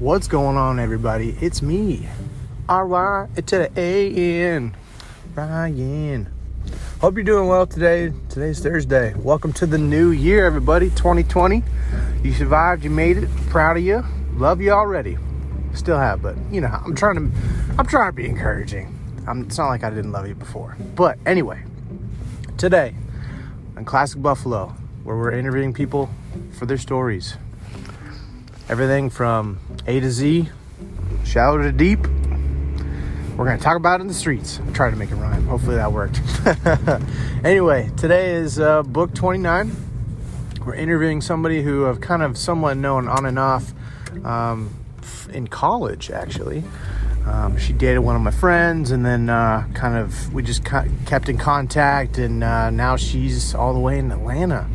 What's going on, everybody? It's me, R-Y to the A-N, Ryan. Hope you're doing well today. Today's Thursday. Welcome to the new year, everybody, 2020. You survived, you made it. Proud of you. Love you already. Still have, but you know, I'm trying to be encouraging. It's not like I didn't love you before. But anyway, today on Classic Buffalo, where we're interviewing people for their stories. Everything from A to Z, shallow to deep. We're going to talk about it in the streets. I tried to make it rhyme. Hopefully that worked. Anyway, today is book 29. We're interviewing somebody who I've kind of somewhat known on and off in college, actually. She dated one of my friends, and then we just kept in contact, and now she's all the way in Atlanta.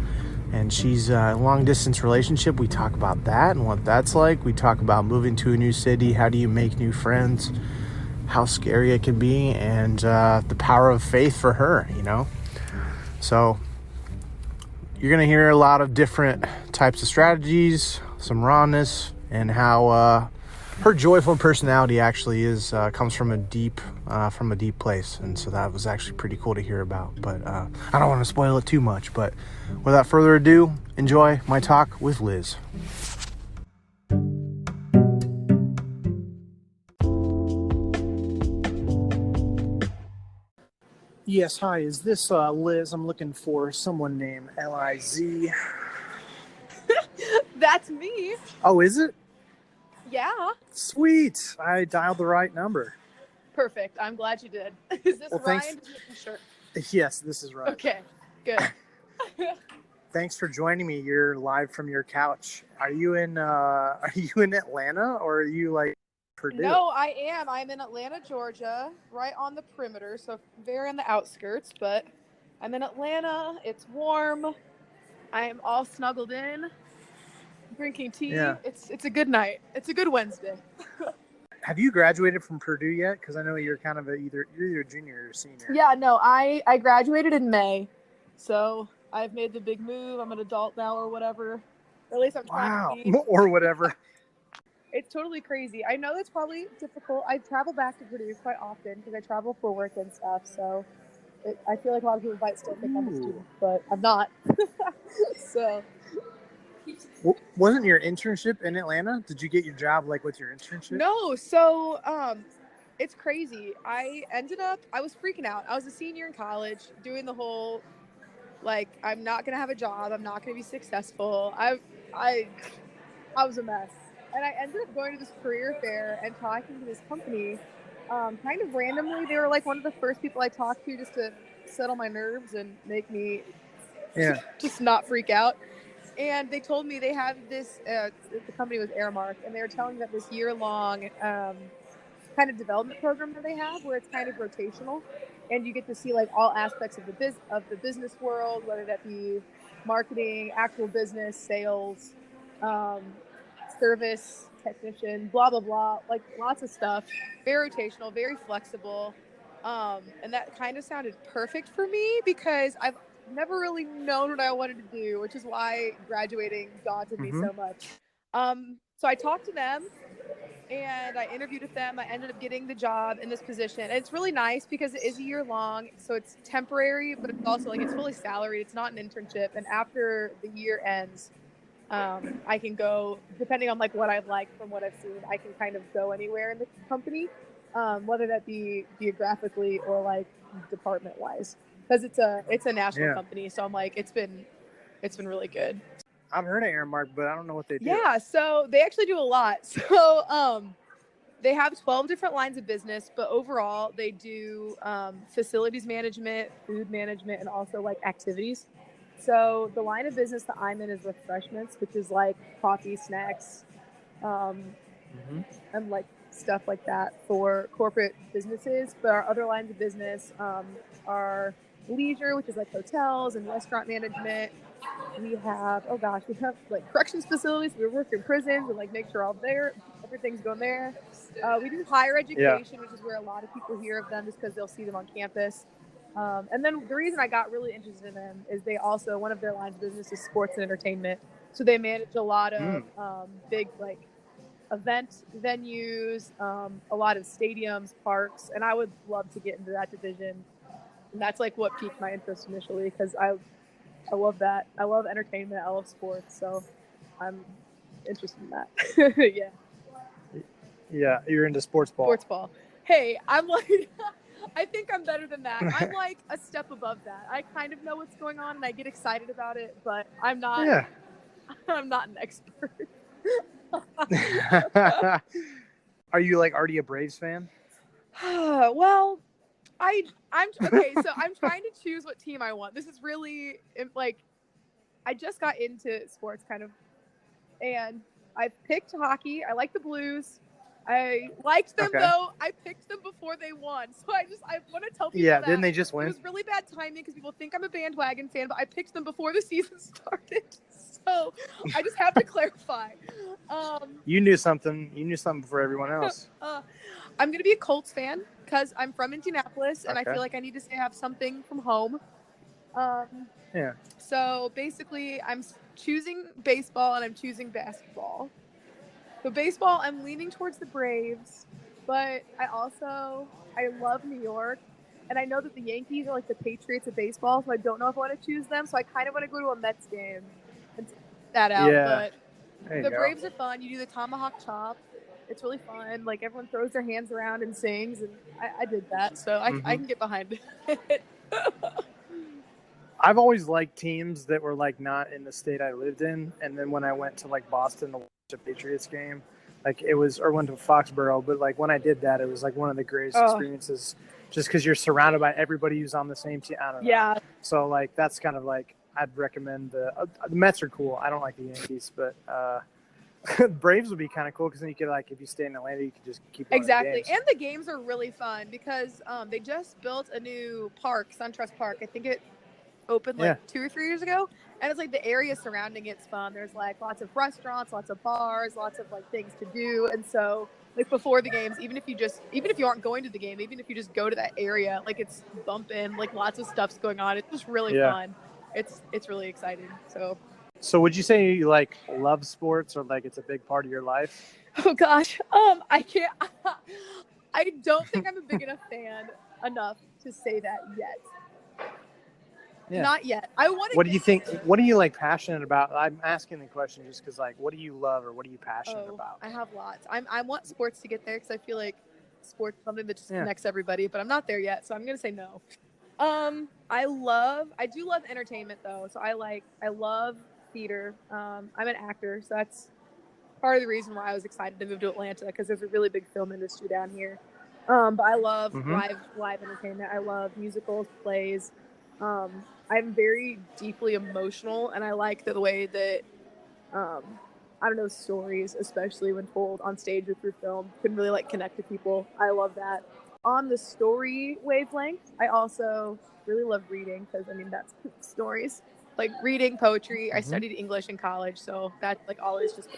And she's a long-distance relationship. We talk about that and what that's like. We talk about moving to a new city. How do you make new friends? How scary it can be, and the power of faith for her, you know? So you're going to hear a lot of different types of strategies, some rawness, and how her joyful personality actually comes from a deep place. And so that was actually pretty cool to hear about. But I don't want to spoil it too much. But without further ado, enjoy my talk with Liz. Yes, hi. Is this Liz? I'm looking for someone named Liz. That's me. Oh, is it? Yeah. Sweet. I dialed the right number. Perfect. I'm glad you did. Is this Ryan? Sure. Yes, this is Ryan. Okay, good. Thanks for joining me. You're live from your couch. Are you in Atlanta, or are you like Purdue? No, I am. I'm in Atlanta, Georgia, right on the perimeter, so very on the outskirts, but I'm in Atlanta. It's warm. I am all snuggled in, drinking tea. Yeah. It's a good night. It's a good Wednesday. Have you graduated from Purdue yet? Because I know you're kind of you're either a junior or a senior. Yeah, no, I graduated in May, so I've made the big move. I'm an adult now, or whatever. Or at least I'm trying to be. Or whatever. It's totally crazy. I know that's probably difficult. I travel back to Purdue quite often because I travel for work and stuff. So I feel like a lot of people might still think I'm a student, but I'm not. So. Wasn't your internship in Atlanta? Did you get your job like with your internship? No. So it's crazy. I was freaking out. I was a senior in college doing the whole, like, I'm not going to have a job. I'm not going to be successful. I was a mess. And I ended up going to this career fair and talking to this company kind of randomly. They were like one of the first people I talked to just to settle my nerves and make me just not freak out. And they told me they have this, the company was Airmark, and they were telling me that this year-long kind of development program that they have where it's kind of rotational, and you get to see like all aspects of the business world, whether that be marketing, actual business, sales, service, technician, blah, blah, blah, like lots of stuff. Very rotational, very flexible. And that kind of sounded perfect for me because I've never really known what I wanted to do, which is why graduating daunted me so much. So I talked to them and I interviewed with them. I ended up getting the job in this position. And it's really nice because it is a year long. So it's temporary, but it's also like it's fully salaried. It's not an internship. And after the year ends, I can go, depending on like what I've liked from what I've seen, I can kind of go anywhere in the company, whether that be geographically or like department wise, because it's a national company. So I'm like, it's been really good. I've heard of Airmark, but I don't know what they do. Yeah, so they actually do a lot. So they have 12 different lines of business, but overall they do facilities management, food management, and also like activities. So the line of business that I'm in is refreshments, which is like coffee, snacks, and like stuff like that for corporate businesses. But our other lines of business are leisure, which is like hotels and restaurant management. We have like corrections facilities. We work in prisons and like make sure everything's going there. We do higher education, which is where a lot of people hear of them just because they'll see them on campus. And then the reason I got really interested in them is they also, one of their lines of business is sports and entertainment. So they manage a lot of big like event venues, a lot of stadiums, parks, and I would love to get into that division. And that's like what piqued my interest initially because I love that. I love entertainment. I love sports, so I'm interested in that. Yeah. Yeah, you're into sports ball. Sports ball. Hey, I'm like, I think I'm better than that. I'm like a step above that. I kind of know what's going on and I get excited about it, but I'm not. Yeah. I'm not an expert. Are you like already a Braves fan? Well, I'm okay. So I'm trying to choose what team I want. This is really like, I just got into sports kind of, and I picked hockey. I like the Blues. I liked them though. I picked them before they won, so I want to tell people that. Didn't they just win? It was really bad timing because people think I'm a bandwagon fan, but I picked them before the season started. So I just have to clarify. You knew something. You knew something before everyone else. I'm gonna be a Colts fan because I'm from Indianapolis, and I feel like I need to have something from home. Yeah. So basically, I'm choosing baseball and I'm choosing basketball. So baseball, I'm leaning towards the Braves, but I love New York, and I know that the Yankees are like the Patriots of baseball, so I don't know if I want to choose them. So I kind of want to go to a Mets game and check that out. Yeah. But the Braves are fun. You do the tomahawk chop. It's really fun. Like everyone throws their hands around and sings, and I did that, so I can get behind it. I've always liked teams that were like not in the state I lived in, and then when I went to like Boston to watch a Patriots game, like or went to Foxborough, but like when I did that, it was like one of the greatest experiences, just because you're surrounded by everybody who's on the same team. I don't know. Yeah. So like that's kind of like I'd recommend the Mets are cool. I don't like the Yankees, but Braves would be kind of cool because then you could like if you stay in Atlanta, you could just keep going exactly. to the games. And the games are really fun because they just built a new park, SunTrust Park. I think it opened like 2 or 3 years ago, and it's like the area surrounding it's fun. There's like lots of restaurants, lots of bars, lots of like things to do, and so like before the games, even if you aren't going to the game, even if you just go to that area, like it's bumping, like lots of stuff's going on. It's just really fun. It's really exciting. So would you say you like love sports or like it's a big part of your life? Oh gosh, I can't. I don't think I'm a big enough fan enough to say that yet. Yeah. Not yet. I want to. What do you think? What are you like passionate about? I'm asking the question just because, like, what do you love or what are you passionate about? I have lots. I want sports to get there because I feel like sports is something that just connects everybody, but I'm not there yet, so I'm gonna say no. I do love entertainment though, so I love theater. I'm an actor, so that's part of the reason why I was excited to move to Atlanta because there's a really big film industry down here. But I love live entertainment. I love musicals, plays. I'm very deeply emotional, and I like the way that, stories, especially when told on stage or through film, can really like connect to people. I love that. On the story wavelength, I also really love reading because that's stories. Like reading poetry. I studied English in college, so that's like always just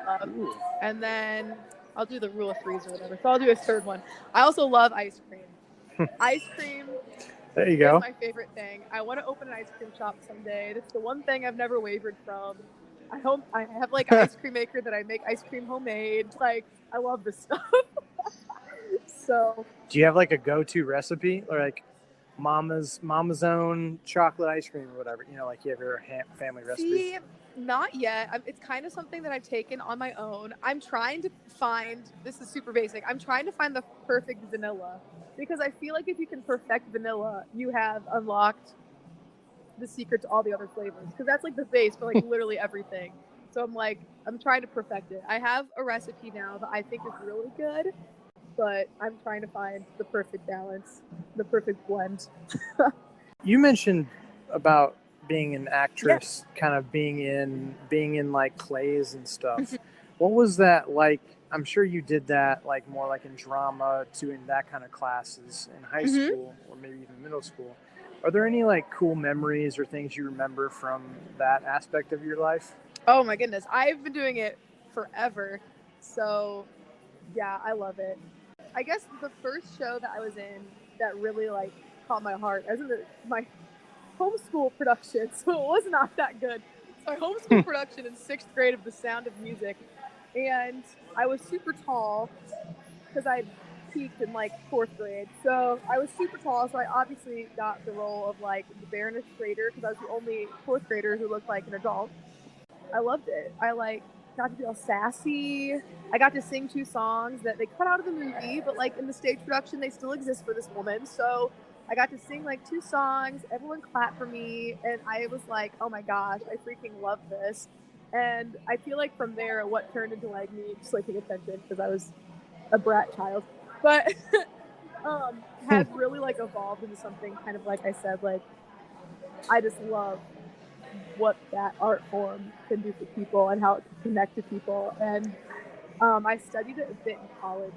I love. And then I'll do the rule of threes or whatever. So I'll do a third one. I also love ice cream. Ice cream. There you go. Is my favorite thing. I want to open an ice cream shop someday. That's the one thing I've never wavered from. I have like an ice cream maker that I make ice cream homemade. Like I love this stuff. So. Do you have like a go-to recipe or like Mama's own chocolate ice cream or whatever? You know, like you have your family recipe. See, not yet. It's kind of something that I've taken on my own. I'm trying to find. This is super basic. I'm trying to find the perfect vanilla. Because I feel like if you can perfect vanilla, you have unlocked the secret to all the other flavors. Because that's like the base for like literally everything. So I'm trying to perfect it. I have a recipe now that I think is really good, but I'm trying to find the perfect balance, the perfect blend. You mentioned about being an actress, kind of being in like plays and stuff. What was that like? I'm sure you did that like more like in drama, doing that kind of classes in high school or maybe even middle school. Are there any like cool memories or things you remember from that aspect of your life? Oh my goodness. I've been doing it forever. So yeah, I love it. I guess the first show that I was in that really like caught my heart, I was in my homeschool production, so it was not that good. So my homeschool production in 6th grade of The Sound of Music. and I was super tall because I peaked in like 4th grade. So I was super tall, so I obviously got the role of like the Baroness Trader because I was the only 4th grader who looked like an adult. I loved it. I like got to be all sassy. I got to sing 2 songs that they cut out of the movie, but like in the stage production, they still exist for this woman. So I got to sing like 2 songs. Everyone clapped for me, and I was like, "Oh my gosh, I freaking love this!" And I feel like from there, what turned into like me just like paying attention because I was a brat child, but has really like evolved into something kind of like I said, like I just love what that art form can do for people and how it can connect to people. And I studied it a bit in college.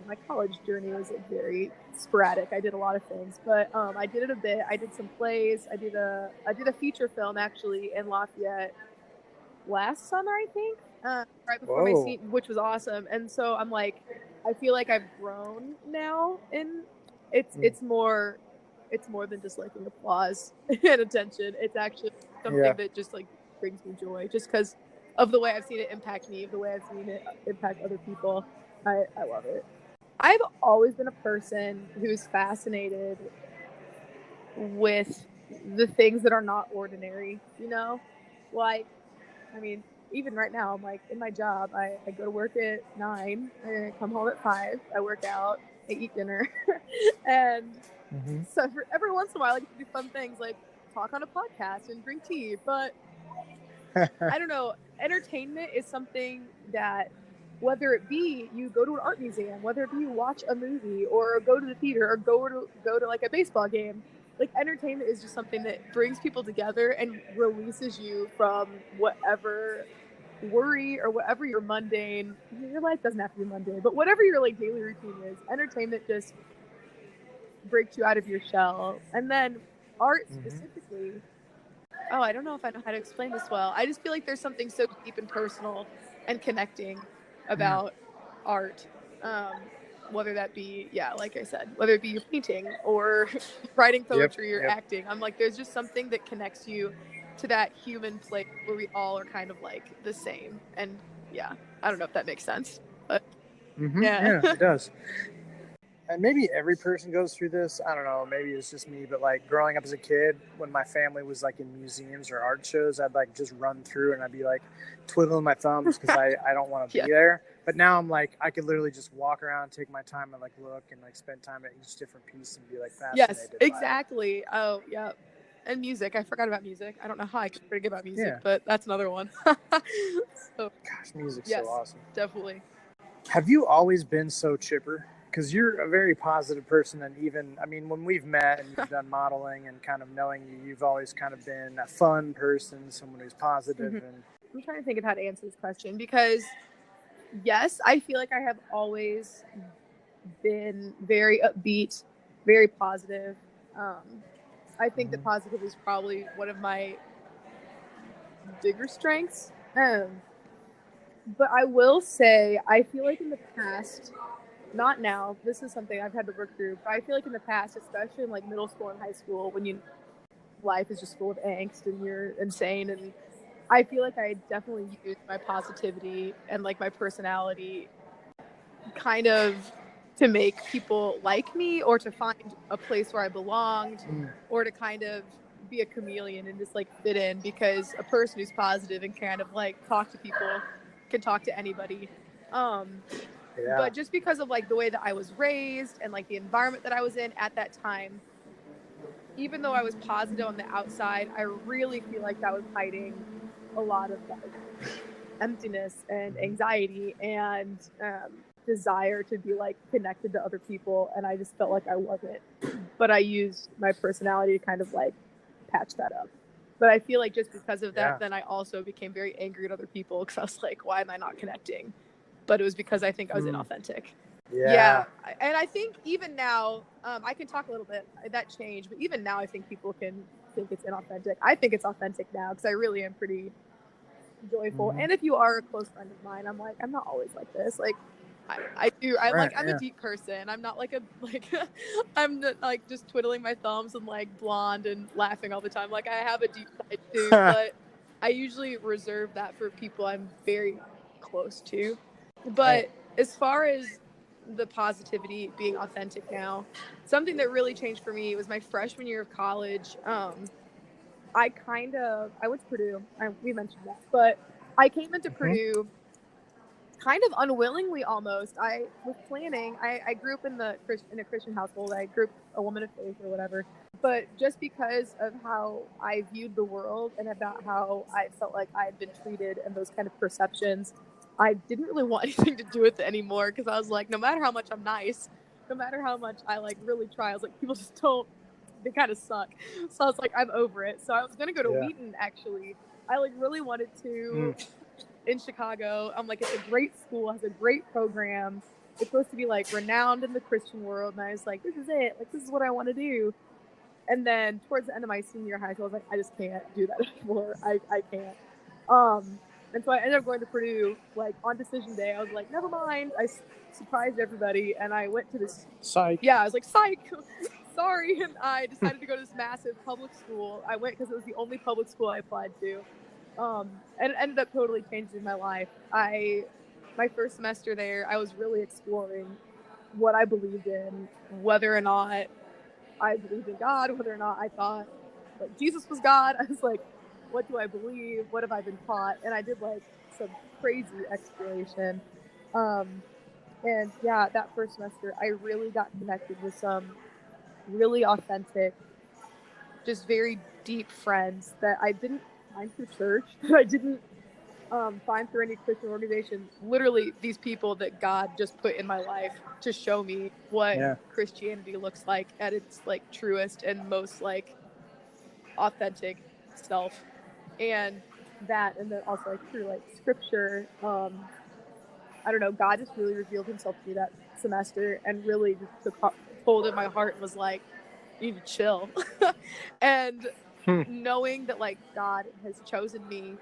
My college journey was like very sporadic. I did a lot of things, but I did it a bit. I did some plays. I did a feature film actually in Lafayette last summer, I think, right before my Whoa. scene, which was awesome. And so I'm like, I feel like I've grown now, and it's more than just like an applause and attention. It's actually something that just like brings me joy, just because of the way I've seen it impact me, of the way I've seen it impact other people. I love it. I've always been a person who's fascinated with the things that are not ordinary, you know? Like, I mean, even right now, I'm like in my job, I go to work at 9, I come home at 5, I work out, I eat dinner. And so for every once in a while, I get to do fun things like talk on a podcast and drink tea. But I don't know, entertainment is something that, whether it be you go to an art museum, whether it be you watch a movie or go to the theater or go to like a baseball game, like entertainment is just something that brings people together and releases you from whatever worry or whatever your mundane, your life doesn't have to be mundane, but whatever your like daily routine is, entertainment just breaks you out of your shell. And then art specifically, oh, I don't know if I know how to explain this well. I just feel like there's something so deep and personal and connecting about art. Whether that be, yeah, like I said, whether it be your painting or writing poetry or acting. I'm like, there's just something that connects you to that human place where we all are kind of like the same. And yeah, I don't know if that makes sense, but yeah. Yeah, it does. And maybe every person goes through this. I don't know. Maybe it's just me, but like growing up as a kid, when my family was like in museums or art shows, I'd like just run through and I'd be like twiddling my thumbs because I don't want to be there. But now I'm like, I could literally just walk around, take my time and like look and like spend time at each different piece and be like fascinated. Yes, exactly. Oh, yeah. And music. I forgot about music. I don't know how I could forget about music, but that's another one. So, gosh, music's so awesome. Definitely. Have you always been so chipper? Because you're a very positive person, and even, I mean, when we've met and you've done modeling and kind of knowing you, you've always kind of been a fun person, someone who's positive. And I'm trying to think of how to answer this question because, yes, I feel like I have always been very upbeat, very positive. I think that positive is probably one of my bigger strengths. But I will say, I feel like in the past, not now, this is something I've had to work through, but I feel like in the past, especially in like middle school and high school, when life is just full of angst and you're insane, and I feel like I definitely used my positivity and like my personality kind of to make people like me or to find a place where I belonged or to kind of be a chameleon and just like fit in, because a person who's positive and kind of like talk to people can talk to anybody. But just because of like the way that I was raised and like the environment that I was in at that time, even though I was positive on the outside, I really feel like that was hiding a lot of like emptiness and anxiety and desire to be like connected to other people, and I just felt like I wasn't. But I used my personality to kind of like patch that up. But I feel like just because of that, then I also became very angry at other people because I was like, why am I not connecting? But it was because I think I was inauthentic. Yeah. And I think even now, I can talk a little bit, that changed, but even now I think people can think it's inauthentic. I think it's authentic now because I really am pretty joyful. And if you are a close friend of mine, I'm like, I'm not always like this. Like, I'm a deep person. I'm not like I'm like just twiddling my thumbs and like blonde and laughing all the time. Like I have a deep side too, but I usually reserve that for people I'm very close to. But as far as the positivity being authentic now, something that really changed for me was my freshman year of college. I went to Purdue. We mentioned that, but I came into Purdue kind of unwillingly almost. I was planning. I grew up in a Christian household. I grew up a woman of faith or whatever. But just because of how I viewed the world and about how I felt like I had been treated and those kind of perceptions, I didn't really want anything to do with it anymore, because I was like, no matter how much I'm nice, no matter how much I like really try, I was like, people just don't. They kind of suck. So I was like, I'm over it. So I was gonna go to Wheaton actually. I like really wanted to. In Chicago. I'm like, it's a great school, has a great program. It's supposed to be like renowned in the Christian world. And I was like, this is it. Like, this is what I want to do. And then towards the end of my senior year of high school, I was like, I just can't do that anymore. I can't. And so I ended up going to Purdue, like on decision day. I was like, never mind. I surprised everybody. And I went to this. Psych. Yeah, I was like, psych. Sorry. And I decided to go to this massive public school. I went because it was the only public school I applied to. And it ended up totally changing my life. My first semester there, I was really exploring what I believed in, whether or not I believed in God, whether or not I thought like Jesus was God. I was like, what do I believe? What have I been taught? And I did like some crazy exploration. And yeah, that first semester, I really got connected with some really authentic, just very deep friends that I didn't find through church, that I didn't find through any Christian organization. Literally, these people that God just put in my life to show me what Christianity looks like at its like truest and most like authentic self, and then also like through like scripture. I don't know. God just really revealed Himself to me that semester, and really just took hold of my heart and was like, "You need to chill," and knowing that like God has chosen me,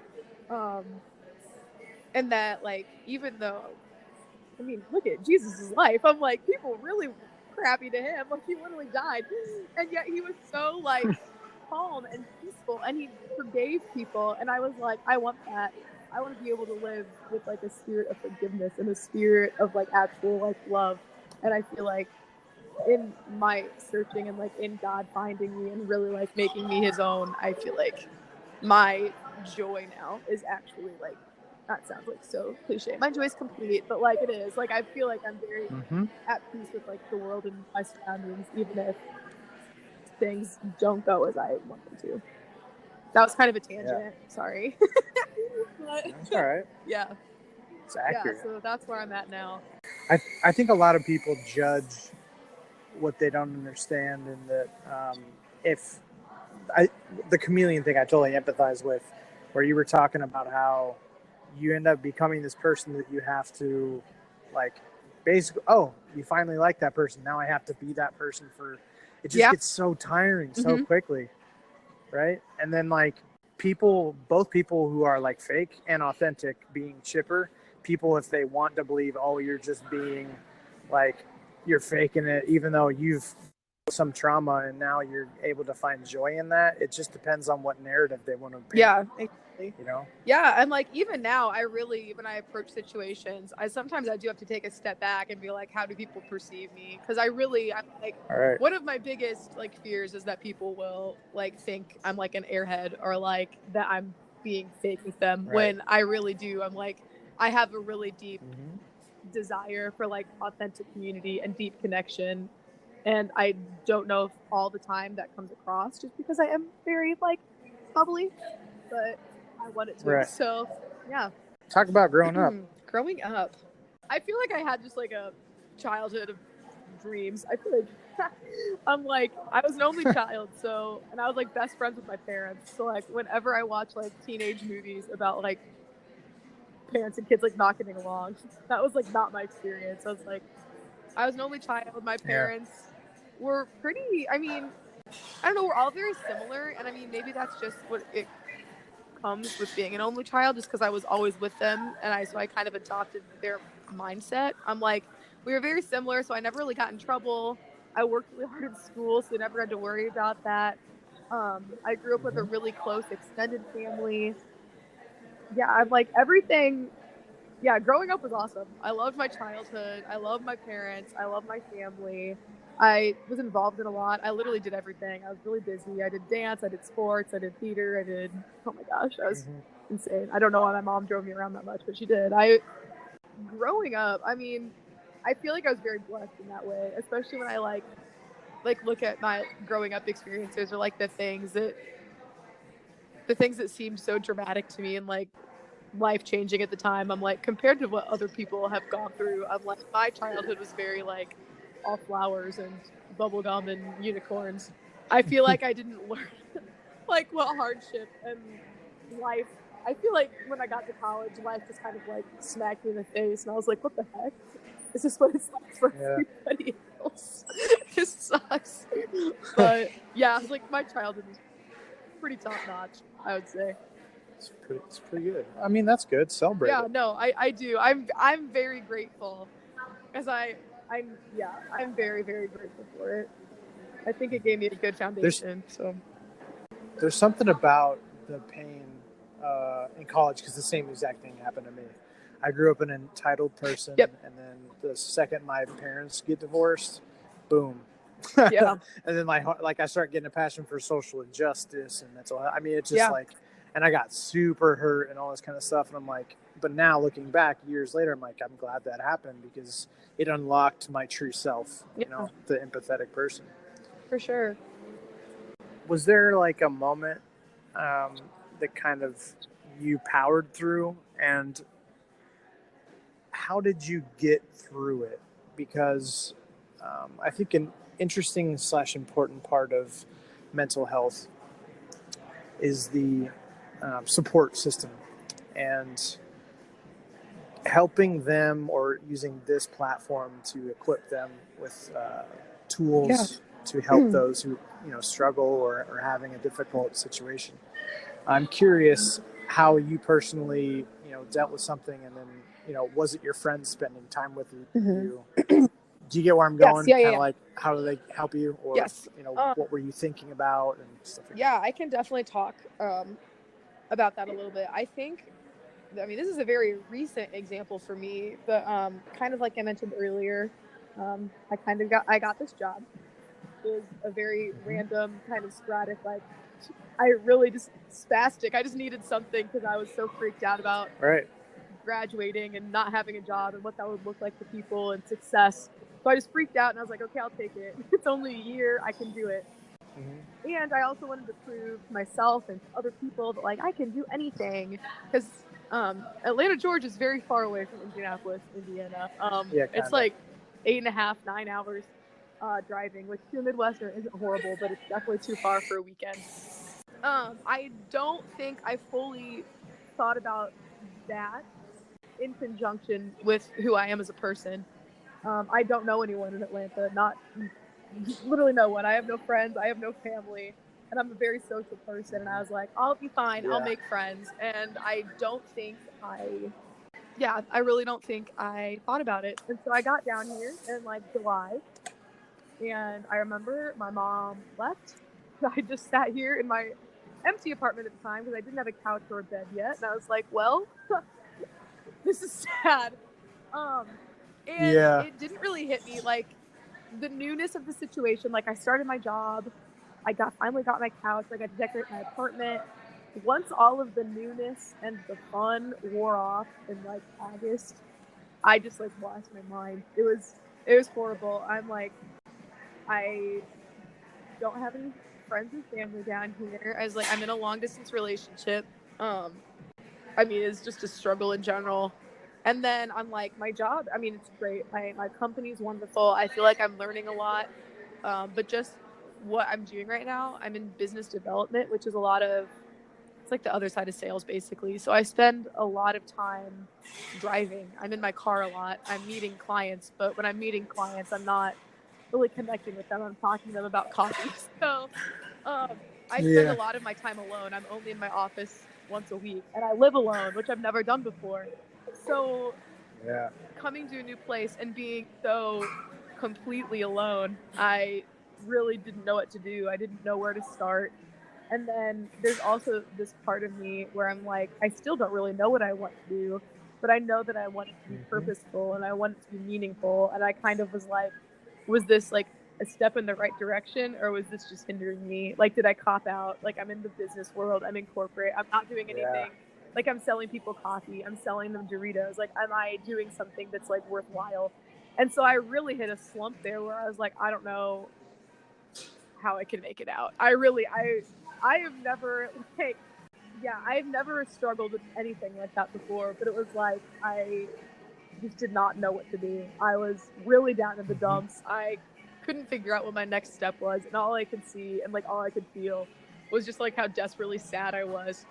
and that like even though, I mean, look at Jesus' life. I'm like, people really crappy to Him. Like, He literally died, and yet He was so like calm and peaceful, and He forgave people. And I was like, I want that. I want to be able to live with like a spirit of forgiveness and a spirit of like actual like love. And I feel like in my searching and like in God finding me and really like making me His own, I feel like my joy now is actually like, that sounds like so cliche. My joy is complete, but like it is. Like I feel like I'm very at peace with like the world and my surroundings, even if things don't go as I want them to. That was kind of a tangent. Sorry. But, that's all right. Yeah. It's accurate. Yeah, so that's where I'm at now. I think a lot of people judge what they don't understand, and that the chameleon thing I totally empathize with, where you were talking about how you end up becoming this person that you have to like basically, you finally like that person, now I have to be that person for it. Just gets so tiring so quickly, right? And then like both people who are like fake and authentic being chipper, people if they want to believe, you're just being like, you're faking it even though you've some trauma and now you're able to find joy in that. It just depends on what narrative they want to paint. Yeah, exactly. You know? Yeah, and like even now I really, when I approach situations, I do have to take a step back and be like, how do people perceive me? Because I'm like, one of my biggest like fears is that people will like think I'm like an airhead, or like that I'm being fake with them, when I really do. I'm like, I have a really deep desire for like authentic community and deep connection. And I don't know if all the time that comes across, just because I am very like bubbly, but I want it to. So yeah. Talk about growing up. Growing up, I feel like I had just like a childhood of dreams. I feel like I'm like, I was an only child, so, and I was like best friends with my parents. So like whenever I watch like teenage movies about like parents and kids like not getting along, that was like not my experience. I was like, I was an only child. My parents were pretty, I mean, I don't know, we're all very similar. And I mean, maybe that's just what it comes with being an only child, just because I was always with them. And so I kind of adopted their mindset. I'm like, we were very similar, so I never really got in trouble. I worked really hard in school, so I never had to worry about that. I grew up with a really close extended family. Yeah, I'm like, everything Yeah, growing up was awesome. I loved my childhood. I loved my parents. I loved my family. I was involved in a lot. I literally did everything. I was really busy. I did dance. I did sports. I did theater. I did, oh my gosh, I was insane. I don't know why my mom drove me around that much, but she did. Growing up, I mean, I feel like I was very blessed in that way, especially when I like look at my growing up experiences or like the things that seemed so dramatic to me and like life changing at the time. I'm like, compared to what other people have gone through, I'm like, my childhood was very like all flowers and bubblegum and unicorns. I feel like I didn't learn like what hardship and life. I feel like when I got to college, life just kind of like smacked me in the face, and I was like, what the heck? Is this what it's like for Yeah. everybody else? This sucks. But yeah, like my childhood was pretty top notch, I would say. It's pretty good. I mean, that's good. Celebrate Yeah, it. no, I do. I'm very grateful, as I'm very very grateful for it. I think it gave me a good There's foundation. So there's something about the pain in college, because the same exact thing happened to me. I grew up an entitled person, yep, and then the second my parents get divorced, boom. yeah, And then I start getting a passion for social injustice and mental health. I mean, it's just yeah, like, and I got super hurt and all this kind of stuff. And I'm like, but now looking back years later, I'm like, I'm glad that happened, because it unlocked my true self, yeah, the empathetic person. for sure. Was there like a moment that kind of you powered through, and how did you get through it? Because I think an interesting / important part of mental health is the support system, and helping them, or using this platform to equip them with Yeah. tools to help those who struggle, or are having a difficult situation. I'm curious how you personally dealt with something, and then was it your friends spending time with Mm-hmm. you? Do you get where I'm Yes, going? yeah, yeah, Kind of yeah. like, how do they help you, or Yes. what were you thinking about and stuff like Yeah, I can definitely talk about that a little bit. I mean, this is a very recent example for me, but kind of like I mentioned earlier, I got this job. It was a very that? random, kind of sporadic, like I really just spastic. I just needed something because I was so freaked out about Right. graduating and not having a job and what that would look like to people and success. So I just freaked out and I was like, okay, I'll take it. It's only a year. I can do it. Mm-hmm. And I also wanted to prove to myself and to other people that like I can do anything, because Atlanta, Georgia is very far away from Indianapolis, Indiana. Yeah, It's kind of. like 8.5, 9 hours driving, which to a Midwestern isn't horrible, but it's definitely too far for a weekend. I don't think I fully thought about that in conjunction with who I am as a person. I don't know anyone in Atlanta, not literally no one. I have no friends. I have no family. And I'm a very social person. And I was like, I'll be fine. I'll Yeah. make friends. And I really don't think I thought about it. And so I got down here in like July. And I remember my mom left. I just sat here in my empty apartment at the time because I didn't have a couch or a bed yet. And I was like, well, this is sad. Um, and Yeah. it didn't really hit me like the newness of the situation. Like I started my job, finally got my couch, I got to decorate my apartment. Once all of the newness and the fun wore off in like August, I just like lost my mind. It was horrible. I'm like, I don't have any friends or family down here. I was like, I'm in a long distance relationship. I mean, it's just a struggle in general. And then I'm like, my job, I mean, it's great. My company's wonderful. I feel like I'm learning a lot. But just what I'm doing right now, I'm in business development, which is it's like the other side of sales, basically. So I spend a lot of time driving. I'm in my car a lot. I'm meeting clients, but when I'm meeting clients, I'm not really connecting with them. I'm talking to them about coffee. So I spend a Yeah. lot of my time alone. I'm only in my office once a week, and I live alone, which I've never done before. So Yeah. coming to a new place and being so completely alone, I really didn't know what to do. I didn't know where to start. And then there's also this part of me where I'm like, I still don't really know what I want to do. but I know that I want it to be purposeful and I want it to be meaningful. And I kind of was like, was this like a step in the right direction, or was this just hindering me? Like, did I cop out? Like, I'm in the business world, I'm in corporate, I'm not doing anything. Like, I'm selling people coffee, I'm selling them Doritos. Like, am I doing something that's like worthwhile? And so I really hit a slump there where I was like, I don't know how I can make it out. I have never like, yeah, I've never struggled with anything like that before, but it was like I just did not know what to do. I was really down in the dumps. I couldn't figure out what my next step was, and all I could see and like all I could feel was just like how desperately sad I was.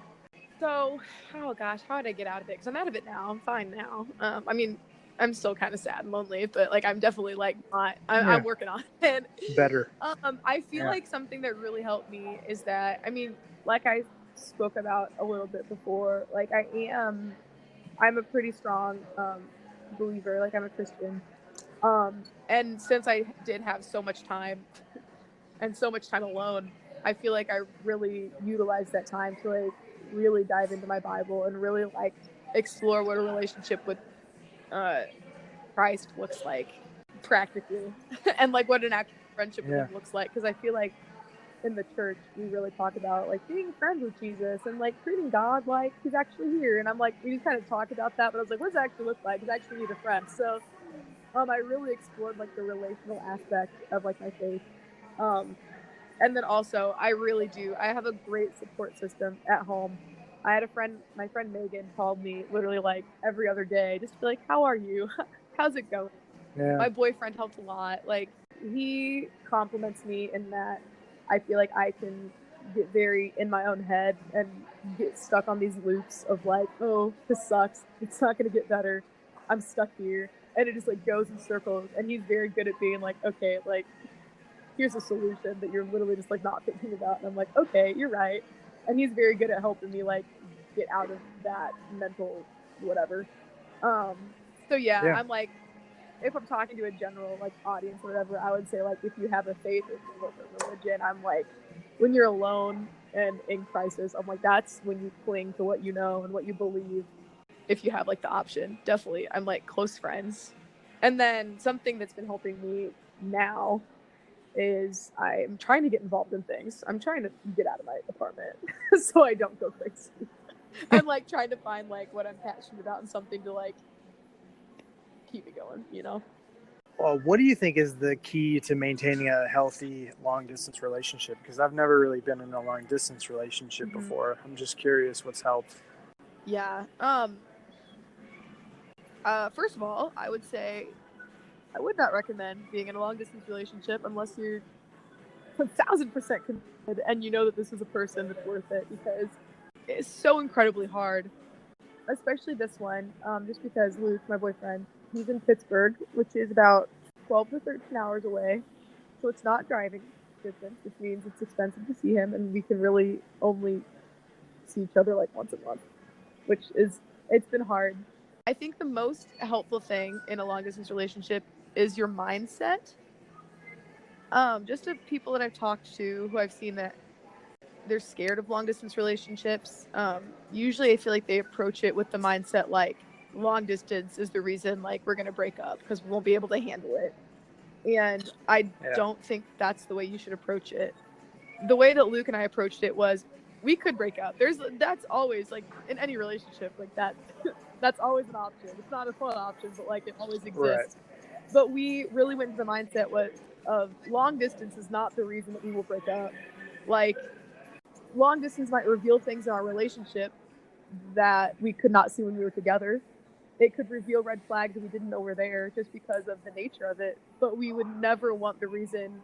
So, oh gosh, how did I get out of it? Because I'm out of it now. I'm fine now. I mean, I'm still kind of sad and lonely, but like I'm definitely like not. I'm working on it. Better. I feel like something that really helped me is that, I mean, like I spoke about a little bit before, like I'm a pretty strong believer. Like, I'm a Christian. And since I did have so much time and so much time alone, I feel like I really utilized that time to like really dive into my Bible and really like explore what a relationship with Christ looks like practically and like what an actual friendship with him looks like. Because I feel like in the church we really talk about like being friends with Jesus and like treating God like he's actually here. And I'm like, we just kind of talk about that, but I was like, what does it actually look like? Because I actually need a friend. So I really explored like the relational aspect of like my faith. And then also I have a great support system at home. I had my friend Megan called me literally like every other day just to be like, how are you? How's it going? My boyfriend helped a lot. Like, he compliments me in that I feel like I can get very in my own head and get stuck on these loops of like, oh, this sucks. It's not going to get better. I'm stuck here. And it just like goes in circles. And he's very good at being like, okay, like, here's a solution that you're literally just like not thinking about. And I'm like, okay, you're right. And he's very good at helping me like get out of that mental whatever. So yeah. I'm like, if I'm talking to a general like audience or whatever, I would say like if you have a faith or you have a religion, I'm like, when you're alone and in crisis, I'm like, that's when you cling to what you know and what you believe. If you have like the option, definitely. I'm like close friends. And then something that's been helping me now is I'm trying to get involved in things. I'm trying to get out of my apartment so I don't go crazy. I'm like trying to find like what I'm passionate about and something to like keep it going, you know? Well, what do you think is the key to maintaining a healthy long distance relationship? Because I've never really been in a long distance relationship before. I'm just curious what's helped. Yeah. First of all, I would say I would not recommend being in a long distance relationship unless you're 1,000% committed and you know that this is a person that's worth it, because it's so incredibly hard, especially this one. Just because Luke, my boyfriend, he's in Pittsburgh, which is about 12 to 13 hours away. So it's not driving distance, which means it's expensive to see him, and we can really only see each other like once a month, it's been hard. I think the most helpful thing in a long distance relationship is your mindset. Just to people that I've talked to who I've seen that they're scared of long distance relationships. Usually I feel like they approach it with the mindset like long distance is the reason like we're going to break up because we won't be able to handle it. And I don't think that's the way you should approach it. The way that Luke and I approached it was we could break up. That's always like in any relationship like that. That's always an option. It's not a fun option, but like it always exists. Right. But we really went to the mindset of long distance is not the reason that we will break up. Like, long distance might reveal things in our relationship that we could not see when we were together. It could reveal red flags that we didn't know were there just because of the nature of it. But we would never want the reason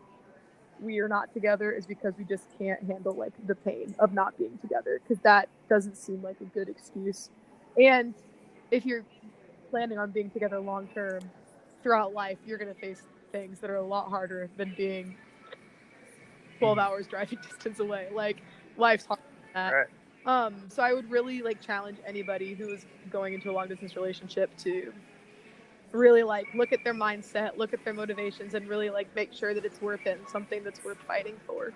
we are not together is because we just can't handle like the pain of not being together, because that doesn't seem like a good excuse. And if you're planning on being together long term throughout life, you're going to face things that are a lot harder than being 12 hours driving distance away. Like, life's hard than that. Right. So I would really like challenge anybody who is going into a long distance relationship to really like look at their mindset, look at their motivations, and really like make sure that it's worth it and something that's worth fighting for.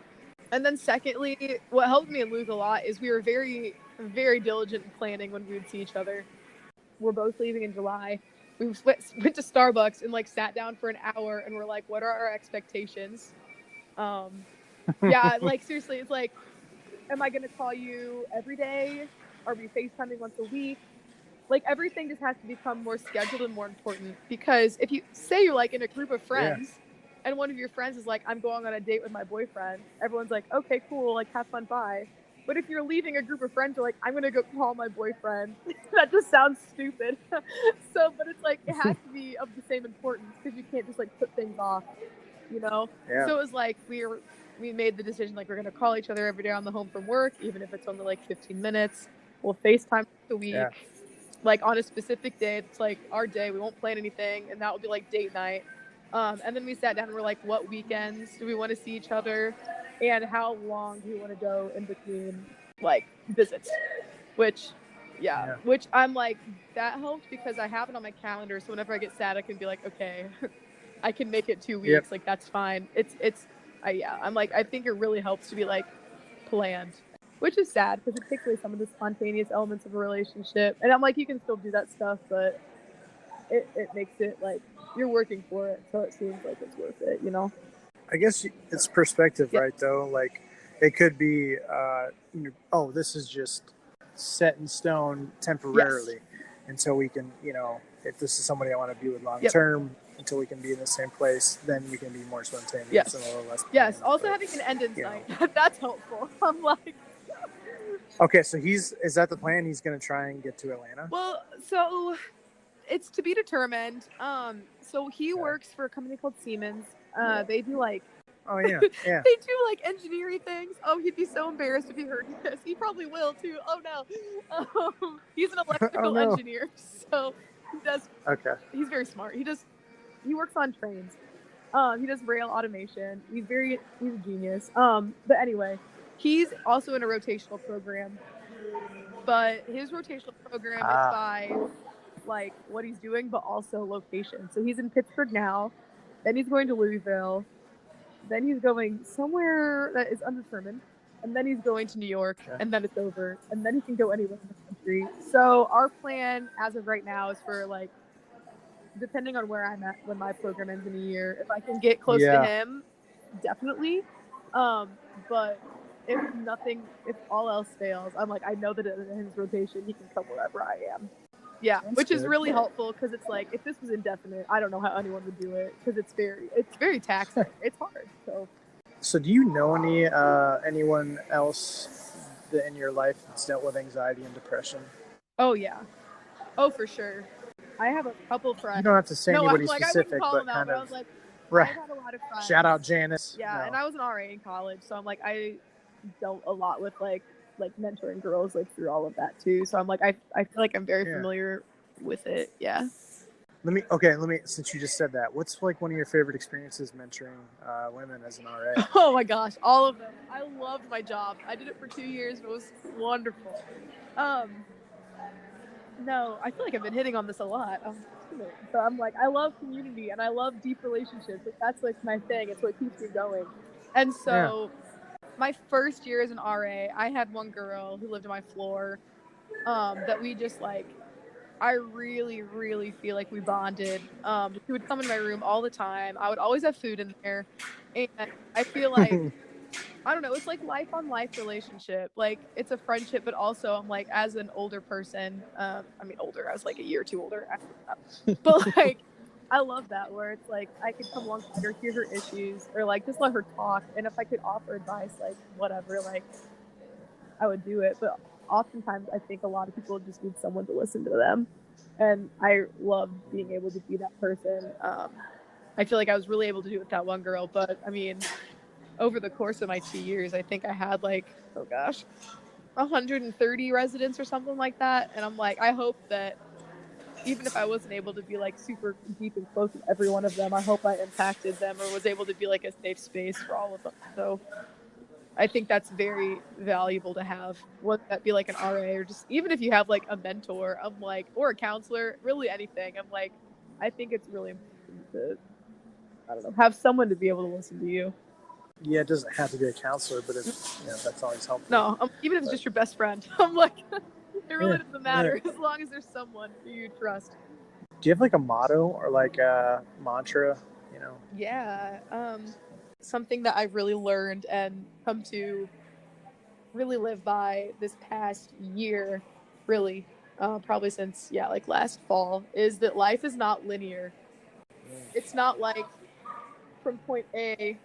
And then secondly, what helped me and Luke a lot is we were very, very diligent in planning when we would see each other. we're both leaving in July. We went to Starbucks and like sat down for an hour and we're like, what are our expectations? Yeah, like seriously, it's like, am I gonna call you every day? Are we FaceTiming once a week? Like everything just has to become more scheduled and more important, because if you say you're like in a group of friends and one of your friends is like, I'm going on a date with my boyfriend, everyone's like, okay, cool, like have fun, bye. But if you're leaving a group of friends, you're like, I'm gonna go call my boyfriend. That just sounds stupid. So, but it's like, it has to be of the same importance, because you can't just like put things off, you know? Yeah. So it was like, we made the decision, like, we're gonna call each other every day on the home from work, even if it's only like 15 minutes. We'll FaceTime once a week. Yeah. Like on a specific day, it's like our day. We won't plan anything, and that will be like date night. And then we sat down and we're like, what weekends do we want to see each other, and how long do we want to go in between like visits? Which I'm like, that helped because I have it on my calendar. So whenever I get sad, I can be like, okay, I can make it 2 weeks. Yep. Like that's fine. I'm like, I think it really helps to be like planned. Which is sad because it takes away some of the spontaneous elements of a relationship. And I'm like, you can still do that stuff, but it makes it like you're working for it, so it seems like it's worth it, you know? I guess it's perspective, right, though? Like, it could be, this is just set in stone temporarily until we can, if this is somebody I want to be with long term, until we can be in the same place, then we can be more spontaneous and a little less. Yes, also having an end in sight. That's helpful. I'm like... Okay, so is that the plan? He's going to try and get to Atlanta? Well, so it's to be determined. So he works for a company called Siemens. They do like... Oh, yeah. They do like engineering things. Oh, he'd be so embarrassed if he heard this. He probably will too. Oh, no. He's an electrical engineer. So he does... Okay. He's very smart. He works on trains. He does rail automation. He's a genius. But anyway, he's also in a rotational program. But his rotational program is by like what he's doing, but also location. So he's in Pittsburgh now. Then he's going to Louisville. Then he's going somewhere that is undetermined. And then he's going to New York, and then it's over. And then he can go anywhere in the country. So our plan as of right now is for like, depending on where I'm at when my program ends in a year, if I can get close to him, definitely. But if all else fails, I'm like, I know that in his rotation, he can come wherever I am. Yeah, which is really helpful, because it's like, if this was indefinite, I don't know how anyone would do it, because it's very taxing. It's hard. So do you know anyone else in your life that's dealt with anxiety and depression? Oh yeah. Oh, for sure. I have a couple friends. You don't have to say anybody specific, but kind of. I was like, right. I've had a lot of friends. Shout out Janice. Yeah, and I was an RA in college, so I'm like, I dealt a lot with like mentoring girls like through all of that too. So I'm like, I feel like I'm very familiar with it. Yeah. Let me, since you just said that, what's like one of your favorite experiences mentoring women as an RA? Oh my gosh, all of them. I loved my job. I did it for 2 years. It was wonderful. No, I feel like I've been hitting on this a lot. So I'm like, I love community and I love deep relationships. That's like my thing. It's what keeps me going. And so my first year as an RA, I had one girl who lived on my floor that we just like, I really, really feel like we bonded. She would come in my room all the time. I would always have food in there. And I feel like, I don't know, it's like life on life relationship. Like it's a friendship, but also I'm like, as an older person, older, I was like a year or two older after that. But like, I love that, where it's like, I could come alongside her, hear her issues, or like just let her talk. And if I could offer advice, like whatever, like I would do it. But oftentimes I think a lot of people just need someone to listen to them. And I love being able to be that person. I feel like I was really able to do it with that one girl, but I mean, over the course of my 2 years, I think I had like, 130 residents or something like that. And I'm like, I hope that even if I wasn't able to be like super deep and close with every one of them, I hope I impacted them or was able to be like a safe space for all of them. So I think that's very valuable to have, whether that be like an RA or just even if you have like a mentor, I'm like, or a counselor, really anything. I'm like, I think it's really important to, have someone to be able to listen to you. Yeah, it doesn't have to be a counselor, but if that's always helpful. No, even if it's just your best friend, I'm like, it really doesn't matter as long as there's someone who you trust. Do you have like a motto or like a mantra, you know? Yeah. Something that I've really learned and come to really live by this past year, really, probably since, like last fall, is that life is not linear. It's not like from point A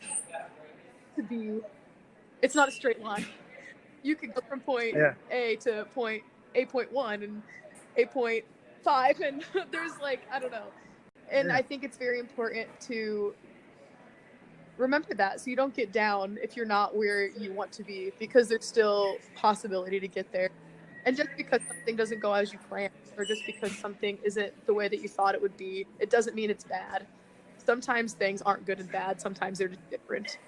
to B. It's not a straight line. You could go from point A to point A.1 and A.5, and there's like, I don't know. And I think it's very important to remember that so you don't get down if you're not where you want to be, because there's still possibility to get there. And just because something doesn't go as you planned, or just because something isn't the way that you thought it would be, it doesn't mean it's bad. Sometimes things aren't good and bad. Sometimes they're just different.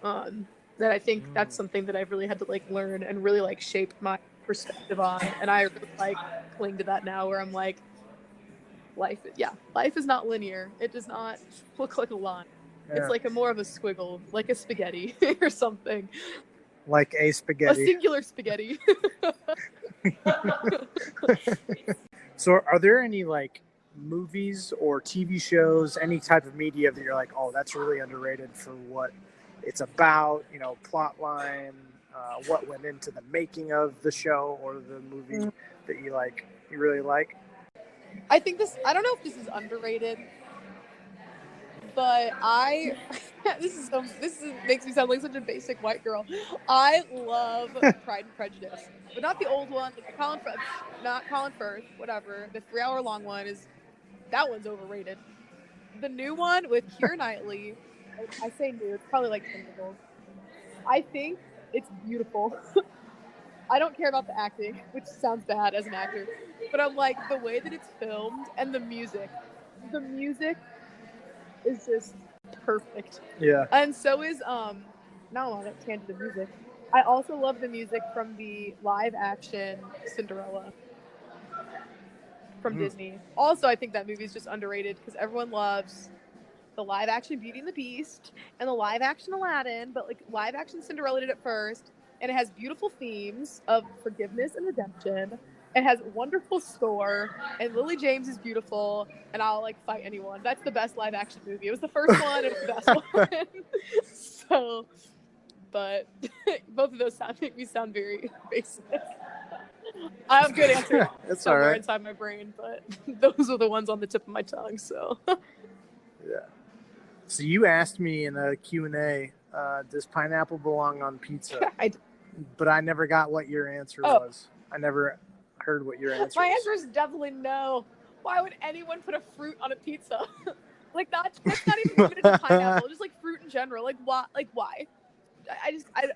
That I think that's something that I've really had to like learn and really like shape my perspective on. And I really like cling to that now, where I'm like, life is not linear. It does not look like a line. Yeah. It's like more of a squiggle, like a spaghetti or something. Like a spaghetti. A singular spaghetti. So are there any like movies or TV shows, any type of media that you're like, oh, that's really underrated for what it's about, you know, plot line, what went into the making of the show or the movie that you really like? I think I don't know if this is underrated, but this makes me sound like such a basic white girl. I love Pride and Prejudice, but not the old one, like not Colin Firth, whatever. The 3-hour long one that one's overrated. The new one with Keira Knightley, I say new, it's probably like 10 years old. I think it's beautiful. I don't care about the acting, which sounds bad as an actor, but I'm like, the way that it's filmed and the music is just perfect. Yeah. And so is now I'm on a tangent of music. I also love the music from the live action Cinderella from Disney. Also, I think that movie is just underrated because everyone loves the live action Beauty and the Beast and the live action Aladdin, but like live action Cinderella did it first, and it has beautiful themes of forgiveness and redemption. It has wonderful score, and Lily James is beautiful, and I'll like fight anyone. That's the best live action movie. It was the first one, it was the best one. So, but both of those make me sound very basic. I have good answers somewhere inside my brain, but those are the ones on the tip of my tongue. So, yeah. So you asked me in a Q&A, does pineapple belong on pizza? But I never got what your answer was. I never heard what your answer was. My answer is definitely no. Why would anyone put a fruit on a pizza? Like that's not even limited to pineapple. Just like fruit in general. Like why? Like why?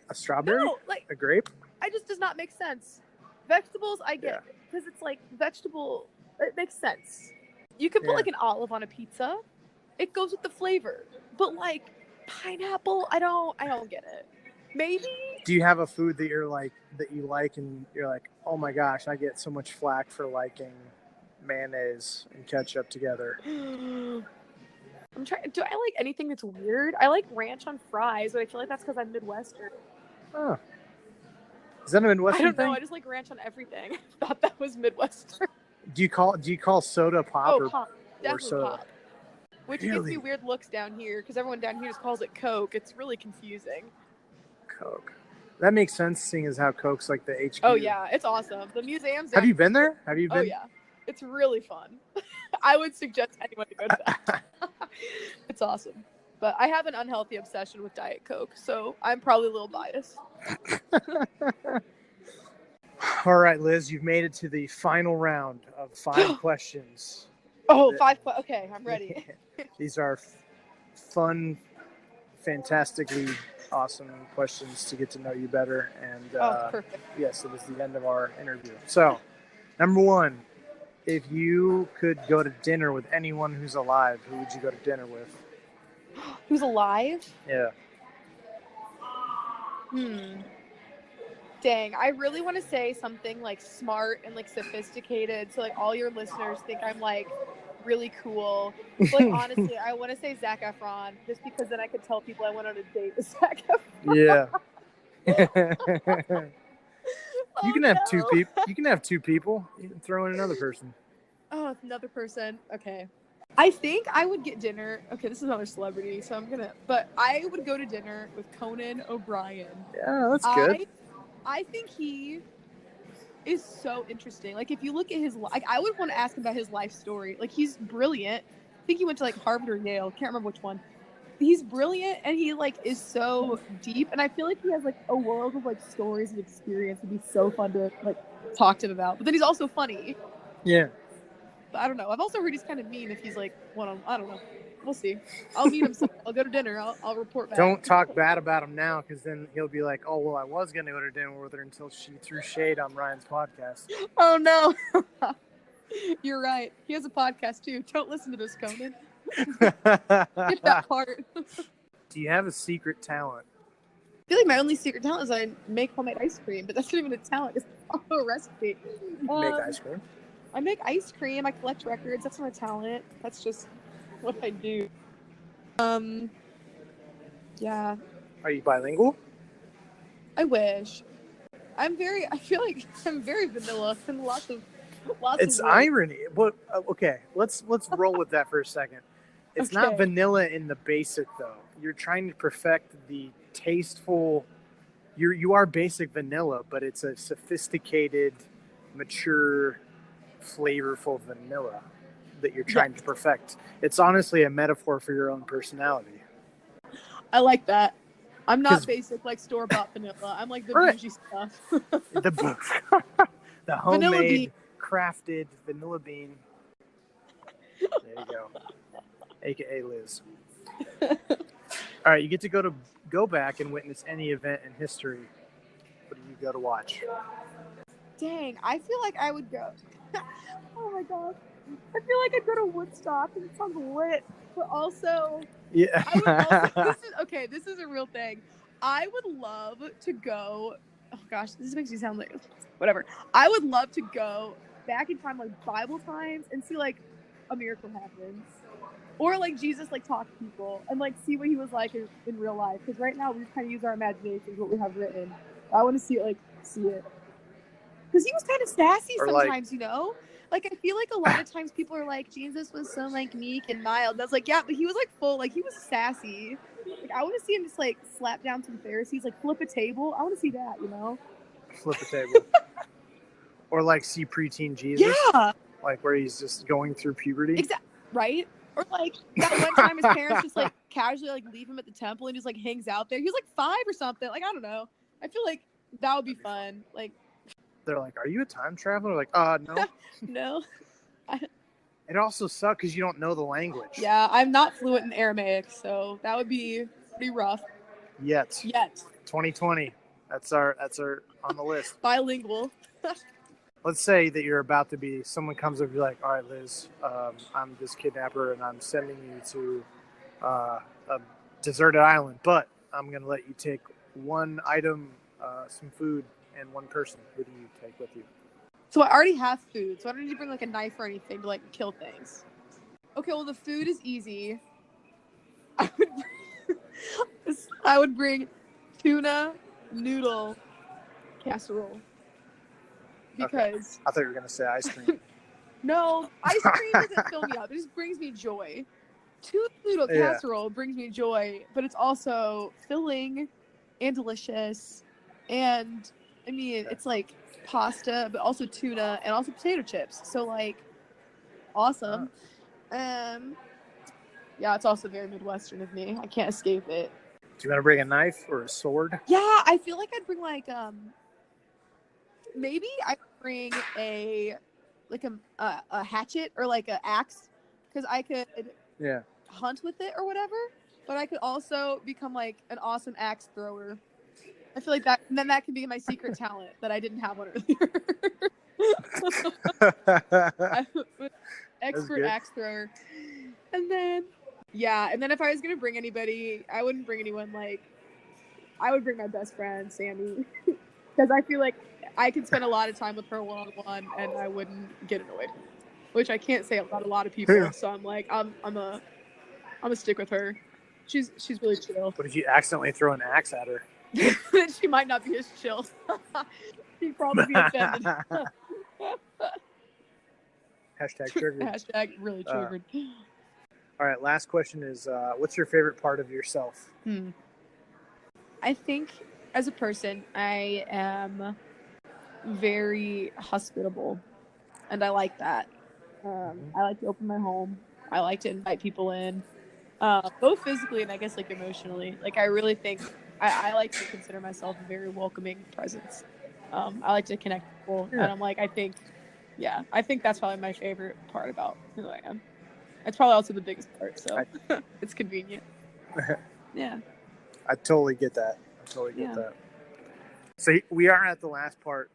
A strawberry? No, like a grape? It just does not make sense. Vegetables, I get it, because it's like vegetable. It makes sense. You can put like an olive on a pizza. It goes with the flavor. But like pineapple, I don't get it. Maybe. Do you have a food that you like and you're like, oh my gosh, I get so much flack for liking mayonnaise and ketchup together? I'm trying. Do I like anything that's weird? I like ranch on fries, but I feel like that's because I'm Midwestern. Oh. Is that a Midwestern thing? I don't know. thing? I just like ranch on everything. I thought that was Midwestern. Do you call soda pop or pop? Definitely or soda? Pop. Which gives me weird looks down here because everyone down here just calls it Coke. It's really confusing. Coke. That makes sense, seeing as how Coke's like the HQ. Oh yeah, it's awesome. The museums. Have you been there? Have you been? Oh yeah, it's really fun. I would suggest anyone to go to that. It's awesome. But I have an unhealthy obsession with Diet Coke, so I'm probably a little biased. All right, Liz, you've made it to the final round of 5 questions. Oh, 5 questions. Okay, I'm ready. These are fun, fantastically awesome questions to get to know you better. And perfect. Yes, it is the end of our interview. So, number 1, if you could go to dinner with anyone who's alive, who would you go to dinner with? Who's alive? Yeah. Dang, I really want to say something like smart and like sophisticated, so like all your listeners think I'm like really cool. But, like honestly, I want to say Zac Efron, just because then I could tell people I went on a date with Zac Efron. Yeah. You can have two people. You can have two people. You can throw in another person. Oh, another person. Okay. I think I would get dinner. Okay, this is another celebrity, so but I would go to dinner with Conan O'Brien. Yeah, that's good. I think he is so interesting. Like, if you look at his, like, I would want to ask him about his life story. Like, he's brilliant. I think he went to like Harvard or Yale. Can't remember which one. He's brilliant, and he like is so deep. And I feel like he has like a world of like stories and experience. It'd be so fun to like talk to him about. But then he's also funny. Yeah. But I don't know. I've also heard he's kind of mean if he's like I don't know. We'll see. I'll meet him somewhere. I'll go to dinner. I'll report back. Don't talk bad about him now, because then he'll be like, oh, well, I was going to go to dinner with her until she threw shade on Ryan's podcast. Oh, no. You're right. He has a podcast, too. Don't listen to this, Conan. Skip that part. Do you have a secret talent? I feel like my only secret talent is I make homemade ice cream, but that's not even a talent. It's also a recipe. Make ice cream? I make ice cream. I collect records. That's not a talent. That's just what I do. Yeah. Are you bilingual? I wish. I feel like I'm very vanilla and lots of It's irony. But okay, let's roll with that for a second. It's not vanilla in the basic though. You're trying to perfect the tasteful. You are basic vanilla, but it's a sophisticated, mature, flavorful vanilla that you're trying to perfect. It's honestly a metaphor for your own personality. I like that. I'm not basic like store-bought vanilla. I'm like the bougie stuff. the homemade, crafted vanilla bean. There you go. AKA Liz. All right, you get to go back and witness any event in history. What do you go to watch? Dang, I feel like I would go. Oh my gosh. I feel like I'd go to Woodstock, and it sounds lit, but also, yeah. I would also, this is a real thing. I would love to go. Oh gosh, this makes me sound like whatever. I would love to go back in time, like Bible times, and see like a miracle happens, or like Jesus like talk to people and like see what he was like in real life. Because right now we just kind of use our imaginations, what we have written. I want to see it. Because he was kind of sassy sometimes, you know? Like, I feel like a lot of times people are like, Jesus was so, like, meek and mild. And I was like, yeah, but he was, like, he was sassy. Like, I want to see him just, like, slap down some Pharisees, like, flip a table. I want to see that, you know? Flip a table. Or, like, see preteen Jesus. Yeah. Like, where he's just going through puberty. Exactly. Right? Or, like, that one time his parents just, like, casually, like, leave him at the temple and just, like, hangs out there. He was, like, 5 or something. Like, I don't know. I feel like that would be fun. Like, they're like, are you a time traveler? Like, no. No. It also sucks because you don't know the language. Yeah, I'm not fluent in Aramaic, so that would be pretty rough. Yet. 2020. That's our on the list. Bilingual. Let's say that you're about to be, someone comes up, you're like, all right, Liz, I'm this kidnapper and I'm sending you to a deserted island, but I'm going to let you take one item, some food, and one person. Who do you take with you? So I already have food, so I don't need to bring like a knife or anything to like kill things. Okay, well the food is easy. I would bring tuna noodle casserole. Because I thought you were gonna say ice cream. No, ice cream doesn't fill me up. It just brings me joy. Tuna noodle casserole brings me joy, but it's also filling and delicious. And I mean, it's like pasta, but also tuna and also potato chips. So like, awesome. Yeah, it's also very Midwestern of me. I can't escape it. Do you want to bring a knife or a sword? Yeah, I feel like I'd bring like maybe I'd bring a hatchet or like an axe, because I could hunt with it or whatever. But I could also become like an awesome axe thrower. I feel like that, and then that could be my secret talent that I didn't have one earlier. Expert axe thrower. And then if I was gonna bring anybody, I wouldn't bring anyone like, I would bring my best friend Sammy, because I feel like I could spend a lot of time with her one-on-one and I wouldn't get annoyed, which I can't say about a lot of people. So I'm like, I'm a stick with her. She's really chill. What if you accidentally throw an axe at her? She might not be as chill. He'd probably be offended. Hashtag triggered. Hashtag really triggered. All right, last question is, what's your favorite part of yourself? I think as a person, I am very hospitable, and I like that. I like to open my home. I like to invite people in, both physically and I guess like emotionally. Like I really think I like to consider myself a very welcoming presence. I like to connect with people, and I'm like, I think that's probably my favorite part about who I am. It's probably also the biggest part, so it's convenient. Yeah. I totally get that. That. So we are at the last part.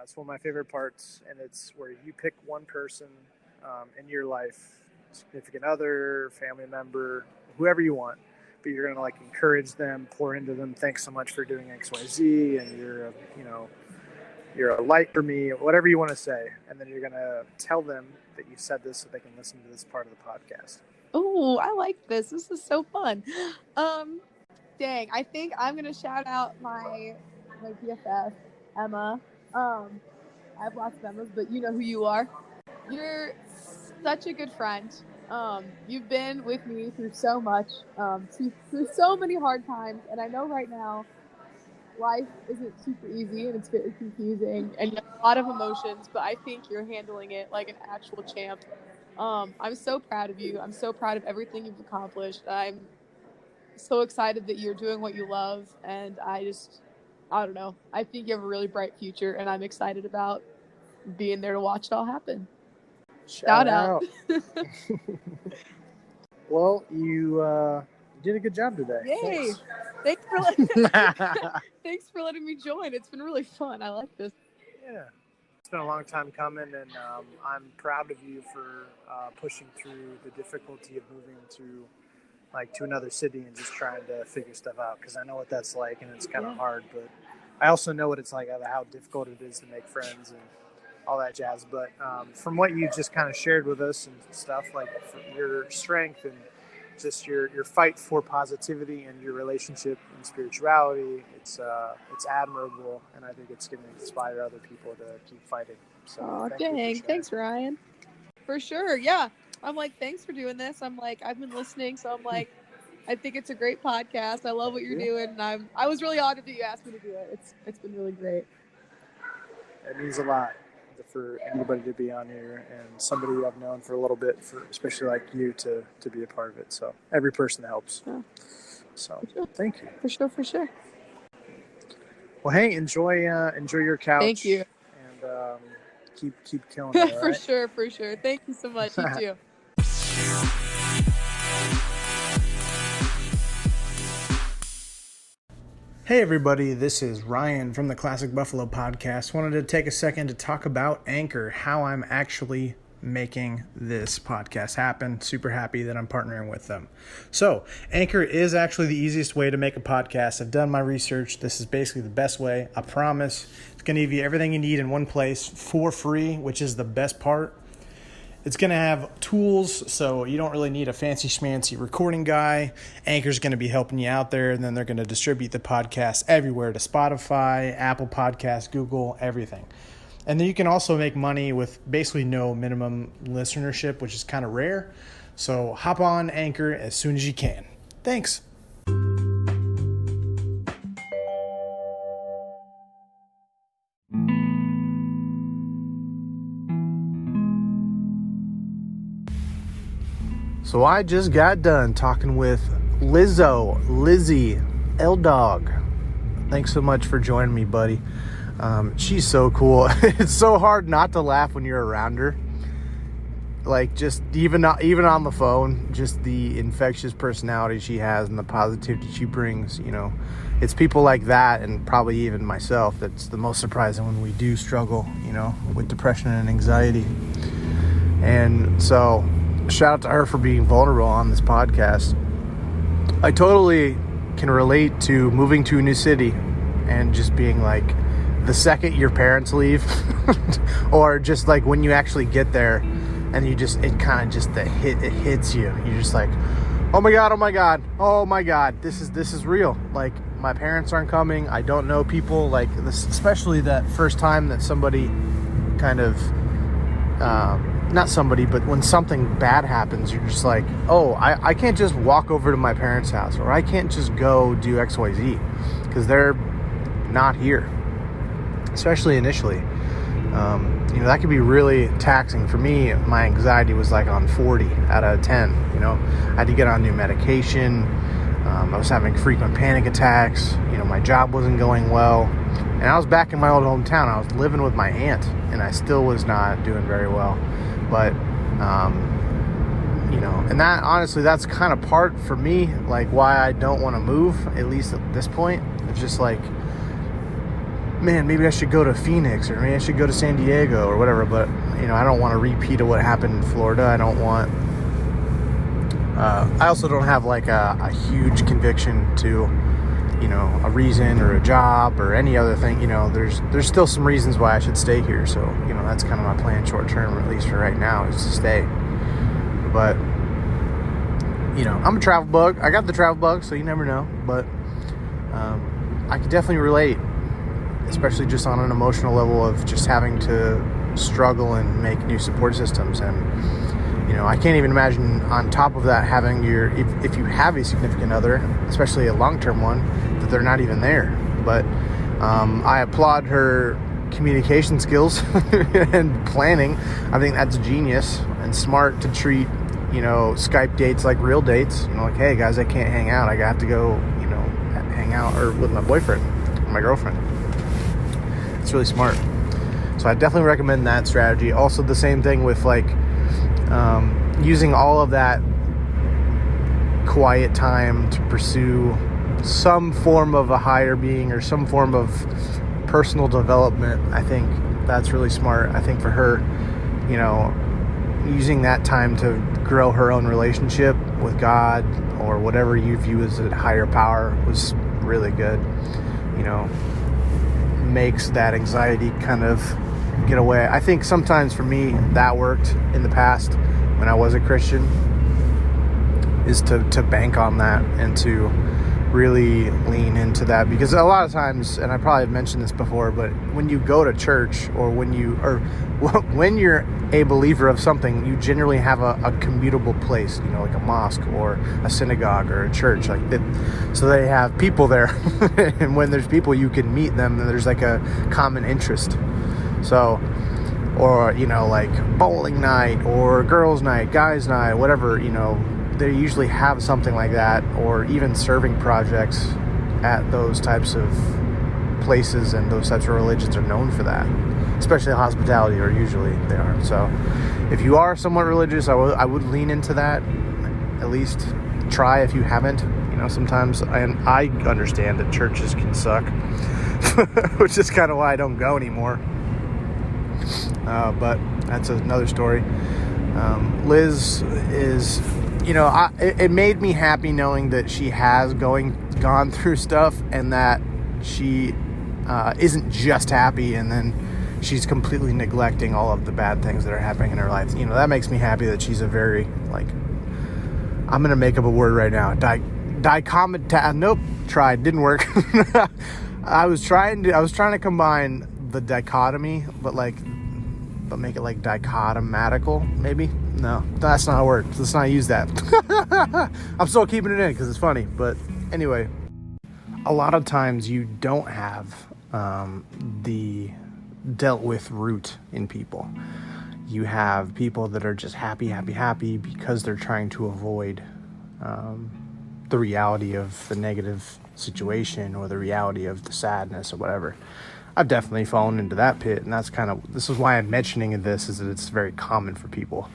It's one of my favorite parts, and it's where you pick one person in your life, significant other, family member, whoever you want, but you're gonna like encourage them, pour into them. Thanks so much for doing XYZ, and you're a light for me, whatever you want to say, and then you're gonna tell them that you said this so they can listen to this part of the podcast. Oh, I like this. This is so fun. Dang, I think I'm gonna shout out my BFF, Emma. I have lots of Emmas, but you know who you are. You're such a good friend. You've been with me through so much, through so many hard times, and I know right now life isn't super easy and it's very confusing and you have a lot of emotions, but I think you're handling it like an actual champ. I'm so proud of you. I'm so proud of everything you've accomplished. I'm so excited that you're doing what you love, and I don't know. I think you have a really bright future, and I'm excited about being there to watch it all happen. Shout out. Well, you did a good job today. Yay. Thanks for letting me join. It's been really fun. I like this. Yeah. It's been a long time coming, and I'm proud of you for pushing through the difficulty of moving to another city and just trying to figure stuff out, because I know what that's like, and it's kind of hard, but I also know what it's like, how difficult it is to make friends and all that jazz. But from what you just kind of shared with us and stuff, like your strength and just your fight for positivity and your relationship and spirituality, it's admirable, and I think it's going to inspire other people to keep fighting. So thanks Ryan. For sure. Yeah, I'm like, thanks for doing this. I'm like, I've been listening, so I'm like, I think it's a great podcast. I love what you're doing, and I was really honored that you asked me to do it. It's been really great. It means a lot for anybody to be on here, and somebody I've known for a little bit, for especially like you, to be a part of it. So every person helps. Yeah. So thank you. For sure. Well, hey, enjoy your couch. Thank you. And keep killing it. For sure. Thank you so much. You too. Hey everybody, this is Ryan from the Classic Buffalo Podcast. Wanted to take a second to talk about Anchor, how I'm actually making this podcast happen. Super happy that I'm partnering with them. So, Anchor is actually the easiest way to make a podcast. I've done my research. This is basically the best way. I promise. It's going to give you everything you need in one place for free, which is the best part. It's going to have tools, so you don't really need a fancy schmancy recording guy. Anchor's going to be helping you out there, and then they're going to distribute the podcast everywhere to Spotify, Apple Podcasts, Google, everything. And then you can also make money with basically no minimum listenership, which is kind of rare. So hop on Anchor as soon as you can. Thanks. So I just got done talking with Lizzie, L-Dog. Thanks so much for joining me, buddy. She's so cool. It's so hard not to laugh when you're around her. Like, just even on the phone, just the infectious personality she has and the positivity she brings, it's people like that, and probably even myself, that's the most surprising when we do struggle, with depression and anxiety. And so shout out to her for being vulnerable on this podcast. I totally can relate to moving to a new city and just being like, the second your parents leave or just like when you actually get there and it hits you. You're just like, oh my God, oh my God, oh my God, this is real. Like, my parents aren't coming. I don't know people, like this, especially that first time that somebody kind of, not somebody, but when something bad happens, you're just like, oh, I can't just walk over to my parents' house, or I can't just go do XYZ because they're not here, especially initially. That could be really taxing. For me, my anxiety was like on 40 out of 10. I had to get on new medication. I was having frequent panic attacks. My job wasn't going well. And I was back in my old hometown. I was living with my aunt, and I still was not doing very well. But, and that, honestly, that's kind of part for me, like, why I don't want to move, at least at this point. It's just like, man, maybe I should go to Phoenix, or maybe I should go to San Diego or whatever. But, I don't want to repeat of what happened in Florida. I don't want, I also don't have like a huge conviction to, a reason or a job or any other thing. There's still some reasons why I should stay here. So, that's kind of my plan short term, at least for right now, is to stay. But, I'm a travel bug. I got the travel bug, so you never know. But I could definitely relate, especially just on an emotional level of just having to struggle and make new support systems. And, I can't even imagine on top of that having if you have a significant other, especially a long-term one, that they're not even there. But I applaud her communication skills and planning. I think that's genius and smart to treat, Skype dates like real dates. Like, hey guys, I can't hang out. I have to go, hang out or with my boyfriend or my girlfriend. It's really smart. So I definitely recommend that strategy. Also, the same thing with like using all of that quiet time to pursue some form of a higher being or some form of personal development. I think that's really smart. I think for her, using that time to grow her own relationship with God or whatever you view as a higher power was really good. Makes that anxiety kind of get away. I think sometimes for me that worked in the past when I was a Christian, is to bank on that and to really lean into that, because a lot of times, and I probably have mentioned this before, but when you go to church or when you're a believer of something, you generally have a commutable place, like a mosque or a synagogue or a church, like that. So they have people there and when there's people, you can meet them, and there's like a common interest. So, or, like bowling night or girls night, guys night, whatever, they usually have something like that, or even serving projects at those types of places, and those types of religions are known for that, especially hospitality, or usually they are. So if you are somewhat religious, I would lean into that, at least try if you haven't. Sometimes I understand that churches can suck, which is kind of why I don't go anymore. But that's another story. Liz is, it made me happy knowing that she has gone through stuff, and that she isn't just happy and then she's completely neglecting all of the bad things that are happening in her life. That makes me happy that she's a very, like, I'm going to make up a word right now. Nope, tried, didn't work. I was trying to combine the dichotomy, but make it like dichotomatical, maybe? No, that's not a word. Let's not use that. I'm still keeping it in because it's funny. But anyway, a lot of times you don't have the dealt with root in people. You have people that are just happy because they're trying to avoid the reality of the negative situation or the reality of the sadness or whatever. I've definitely fallen into that pit, and this is why I'm mentioning this, is that it's very common for people.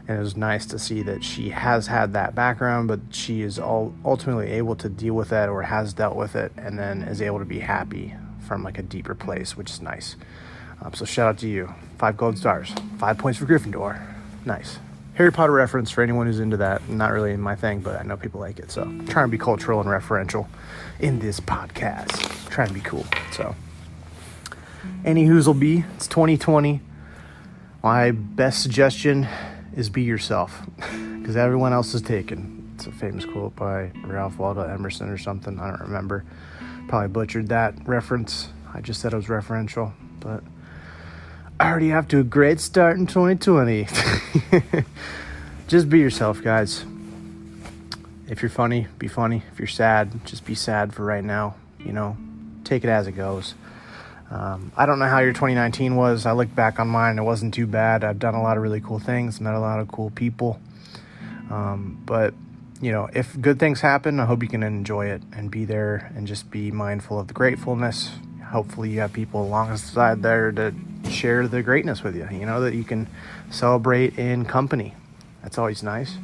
And it was nice to see that she has had that background, but she is ultimately able to deal with it, or has dealt with it, and then is able to be happy from like a deeper place, which is nice. So shout out to you. 5 gold stars, 5 points for Gryffindor. Nice. Harry Potter reference for anyone who's into that. Not really my thing, but I know people like it. So I'm trying to be cultural and referential in this podcast. Trying to be cool. So any whoozle be, it's 2020. My best suggestion is be yourself, because everyone else is taken. a famous quote by Ralph Waldo Emerson or something. I don't remember. Probably butchered that reference. I just said it was referential, but I already have to a great start in 2020. Just be yourself, guys. If you're funny, be funny. If you're sad, just be sad for right now. Take it as it goes. I don't know how your 2019 was. I look back on mine. It wasn't too bad. I've done a lot of really cool things, met a lot of cool people. But, if good things happen, I hope you can enjoy it and be there and just be mindful of the gratefulness. Hopefully you have people alongside there to share the greatness with you, that you can celebrate in company. That's always nice.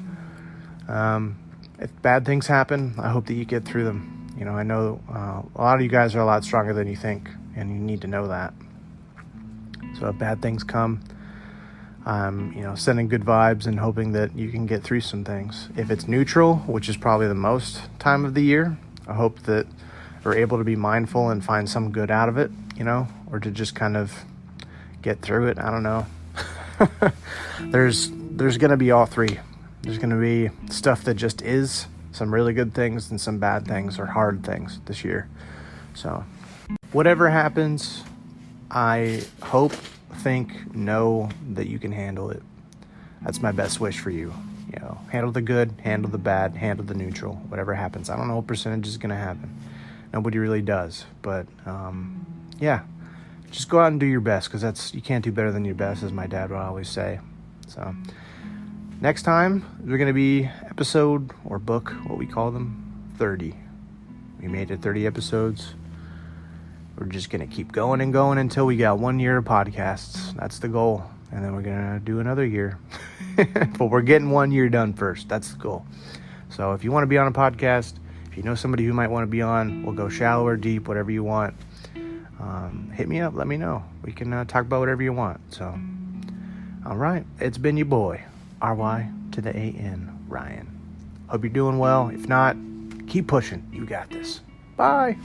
If bad things happen, I hope that you get through them. I know a lot of you guys are a lot stronger than you think, and you need to know that. So if bad things come, sending good vibes and hoping that you can get through some things. If it's neutral, which is probably the most time of the year, I hope that we're able to be mindful and find some good out of it, or to just kind of get through it. I don't know. There's going to be all three. There's going to be stuff that just is, some really good things and some bad things or hard things this year. So whatever happens, I hope, know that you can handle it. That's my best wish for you. Handle the good, handle the bad, handle the neutral, whatever happens. I don't know what percentage is going to happen. Nobody really does. But, just go out and do your best, because you can't do better than your best, as my dad would always say. So next time, we're going to be episode or book, what we call them, 30. We made it 30 episodes. We're just going to keep going and going until we got 1 year of podcasts. That's the goal. And then we're going to do another year. But we're getting 1 year done first. That's the goal. So if you want to be on a podcast, if you know somebody who might want to be on, we'll go shallow or deep, whatever you want. Hit me up. Let me know. We can talk about whatever you want. So, all right. It's been your boy, RY to the AN, Ryan. Hope you're doing well. If not, keep pushing. You got this. Bye.